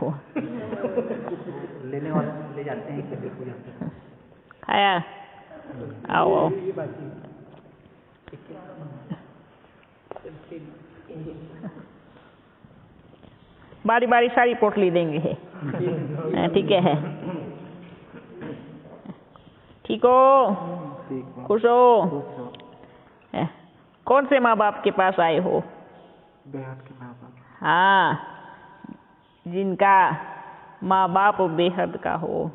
लेने वाले ले जाते हैं। खाया? आओ आओ। बारी बारी सारी पोटली देंगे, ठीक है। ठीक हो? खुश हो? कौन से माँ बाप के पास आए हो? बेहद के माँ बाप। हाँ, जिनका माँ बाप बेहद का हो,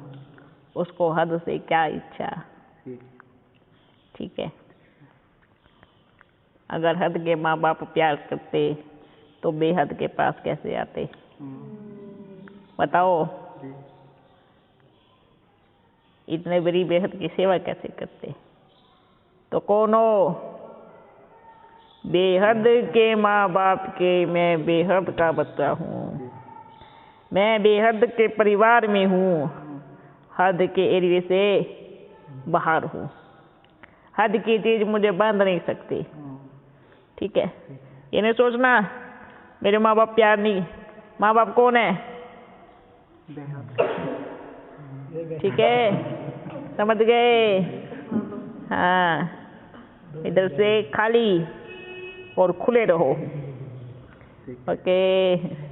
उसको हद से क्या इच्छा। ठीक है, अगर हद के माँ बाप प्यार करते तो बेहद के पास कैसे आते? बताओ, इतने बड़ी बेहद की सेवा कैसे करते? तो कौन हो? बेहद के माँ बाप के मैं बेहद का बच्चा हूँ। मैं बेहद के परिवार में हूँ, हद के एरिए से बाहर हूँ। हद की चीज मुझे बांध नहीं सकती। ठीक है, ये नहीं सोचना मेरे माँ बाप प्यार नहीं। माँ बाप कौन है? ठीक है, समझ गए? हाँ, इधर से खाली और खुले रहो। ओके।